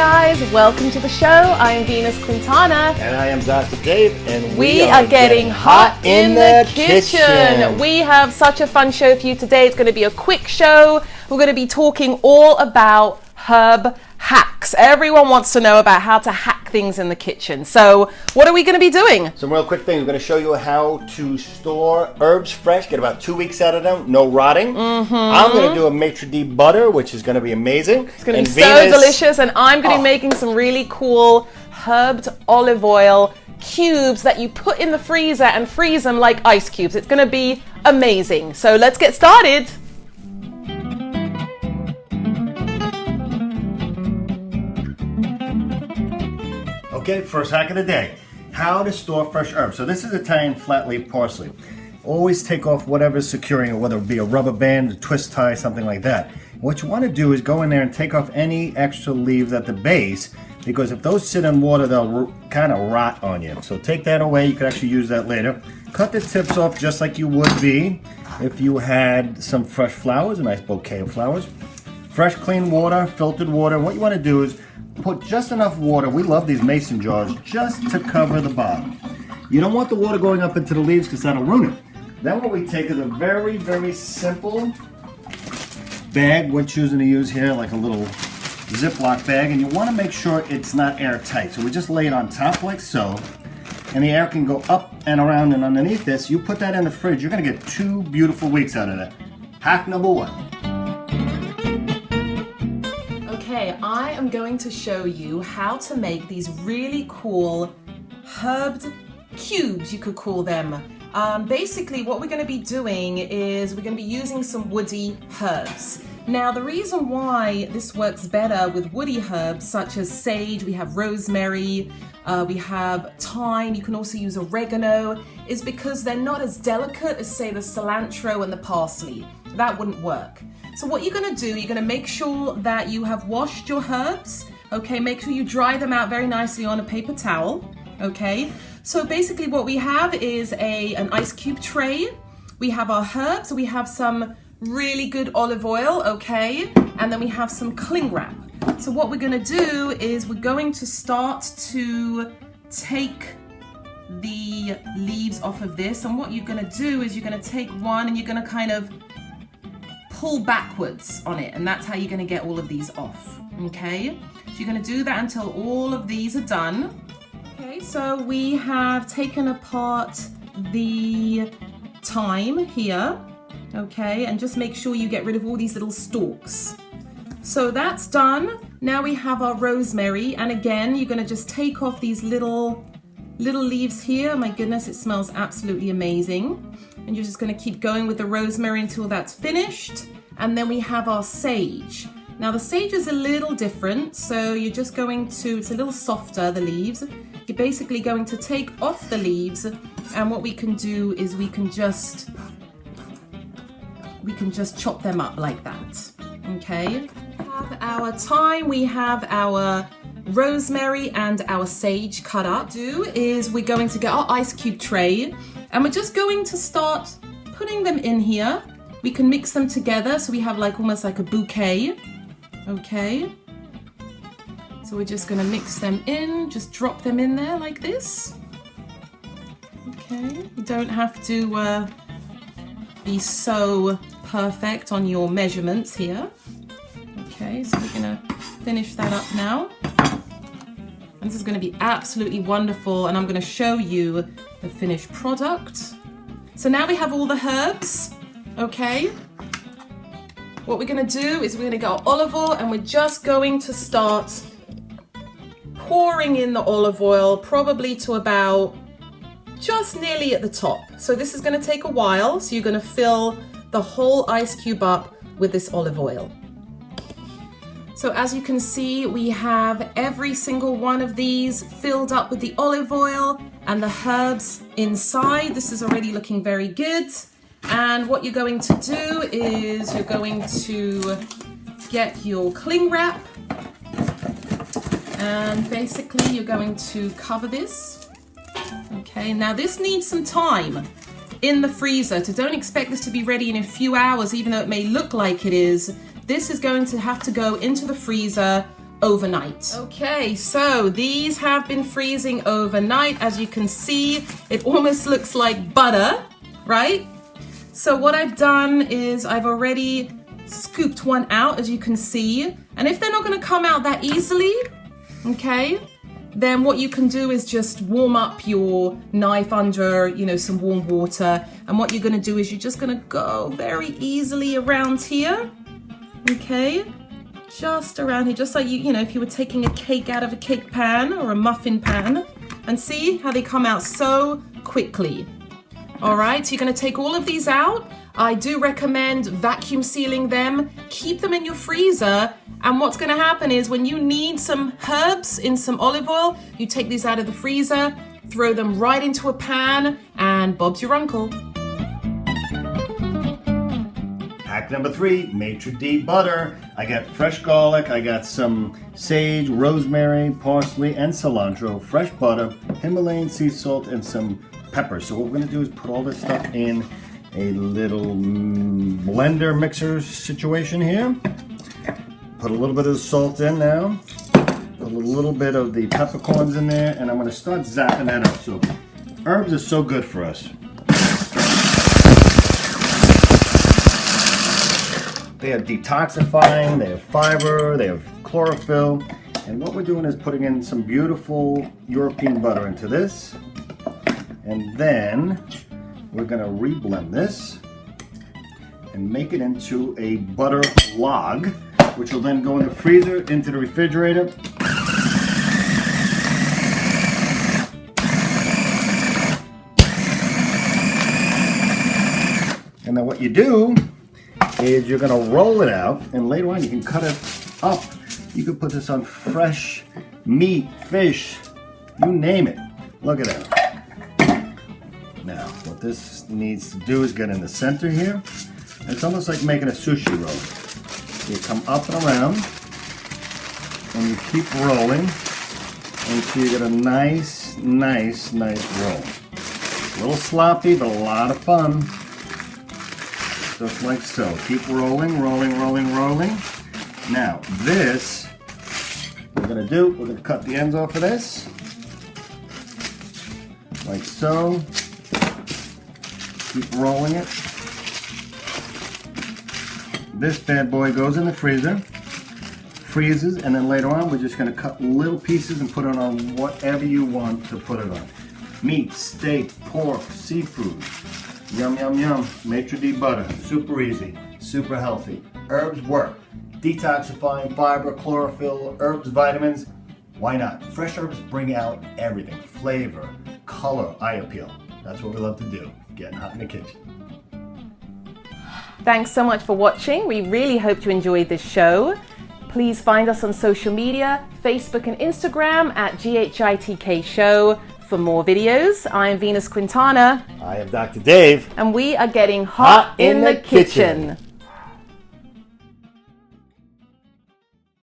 guys, welcome to the show. I am Venus Quintana. And I am Dr. Dave, and we are getting hot in the kitchen. We have such a fun show for you today. It's going to be a quick show. We're going to be talking all about herb hacks. Everyone wants to know about how to hack things in the kitchen. So what are we going to be doing? Some real quick things. We're going to show you how to store herbs fresh, get about 2 weeks out of them, no rotting. I'm going to do a Maitre D butter, which is going to be amazing. It's going to be so delicious, and I'm going to be making some really cool herbed olive oil cubes that you put in the freezer and freeze them like ice cubes. It's going to be amazing. So let's get started. Okay, first hack of the day, how to store fresh herbs. So this is Italian flat leaf parsley. Always take off whatever's securing it, whether it be a rubber band, a twist tie, something like that. What you want to do is go in there and take off any extra leaves at the base, because if those sit in water, they'll kind of rot on you. So take that away. You could actually use that later. Cut the tips off just like you would be if you had some fresh flowers, a nice bouquet of flowers. Fresh, clean water, filtered water. What you want to do is put just enough water, we love these mason jars, just to cover the bottom. You don't want the water going up into the leaves because that'll ruin it. Then what we take is a very, very simple bag. We're choosing to use here like a little Ziploc bag, and you want to make sure it's not airtight. So we just lay it on top like so, and the air can go up and around and underneath this. You put that in the fridge, you're going to get 2 beautiful weeks out of that. Hack number 1. Okay, I am going to show you how to make these really cool herbed cubes, you could call them. Basically, what we're going to be doing is we're going to be using some woody herbs. Now, the reason why this works better with woody herbs such as sage, we have rosemary, we have thyme, you can also use oregano, is because they're not as delicate as, say, the cilantro and the parsley. That wouldn't work. So what you're going to do, you're going to make sure that you have washed your herbs, okay? Make sure you dry them out very nicely on a paper towel, okay? So basically what we have is an ice cube tray. We have our herbs, we have some really good olive oil, okay? And then we have some cling wrap. So what we're going to do is we're going to start to take the leaves off of this. And what you're going to do is you're going to take one and you're going to kind of pull backwards on it, and that's how you're going to get all of these off, okay? So you're going to do that until all of these are done. Okay, so we have taken apart the thyme here, okay, and just make sure you get rid of all these little stalks. So that's done. Now we have our rosemary, and again, you're going to just take off these little leaves here. My goodness, it smells absolutely amazing. And you're just going to keep going with the rosemary until that's finished. And then we have our sage. Now the sage is a little different, so you're just going to, it's a little softer, the leaves. You're basically going to take off the leaves, and what we can do is we can just chop them up like that, okay? We have our thyme, we have our rosemary and our sage cut up. What we're going to do is we're going to get our ice cube tray, and we're just going to start putting them in here. We can mix them together so we have like almost like a bouquet, okay? So we're just going to mix them in, just drop them in there like this. Okay, you don't have to be so perfect on your measurements here. Okay, so we're going to finish that up now. And this is going to be absolutely wonderful, and I'm going to show you the finished product. So now we have all the herbs, okay? What we're going to do is we're going to get our olive oil, and we're just going to start pouring in the olive oil, probably to about just nearly at the top. So this is going to take a while, so you're going to fill the whole ice cube up with this olive oil. So as you can see, we have every single one of these filled up with the olive oil and the herbs inside. This is already looking very good. And what you're going to do is you're going to get your cling wrap, and basically you're going to cover this. Okay, now this needs some time in the freezer, so don't expect this to be ready in a few hours, even though it may look like it is. This is going to have to go into the freezer overnight. Okay, so these have been freezing overnight. As you can see, it almost looks like butter, right? So what I've done is I've already scooped one out, as you can see. And if they're not going to come out that easily, okay, then what you can do is just warm up your knife under, you know, some warm water. And what you're going to do is you're just going to go very easily around here, okay, just around here, just like you know, if you were taking a cake out of a cake pan or a muffin pan, and see how they come out so quickly. All right, so you're going to take all of these out. I do recommend vacuum sealing them. Keep them in your freezer. And what's going to happen is when you need some herbs in some olive oil, you take these out of the freezer, throw them right into a pan, and Bob's your uncle. Hack number 3, Maitre d' butter. I got fresh garlic, I got some sage, rosemary, parsley, and cilantro, fresh butter, Himalayan sea salt, and some pepper. So what we're going to do is put all this stuff in a little blender mixer situation here. Put a little bit of the salt in now. Put a little bit of the peppercorns in there, and I'm going to start zapping that up. So herbs are so good for us. They are detoxifying, they have fiber, they have chlorophyll. And what we're doing is putting in some beautiful European butter into this. And then we're going to reblend this and make it into a butter log, which will then go in the freezer, into the refrigerator. And then what you do is you're going to roll it out, and later on you can cut it up. You can put this on fresh meat, fish, you name it. Look at that. Now, what this needs to do is get in the center here. It's almost like making a sushi roll. You come up and around, and you keep rolling until you get a nice roll. A little sloppy, but a lot of fun. Just like so. Keep rolling, rolling, rolling, rolling. Now, this, we're going to cut the ends off of this. Like so. Keep rolling it. This bad boy goes in the freezer, freezes, and then later on we're just going to cut little pieces and put it on whatever you want to put it on. Meat, steak, pork, seafood. Yum, yum, yum. Maitre d' butter. Super easy. Super healthy. Herbs work. Detoxifying, fiber, chlorophyll, herbs, vitamins. Why not? Fresh herbs bring out everything. Flavor, color, eye appeal. That's what we love to do. Getting hot in the kitchen. Thanks so much for watching. We really hope you enjoyed this show. Please find us on social media, Facebook and Instagram at GHITK Show. For more videos, I am Venus Quintana. I am Dr. Dave. And we are getting hot in the kitchen.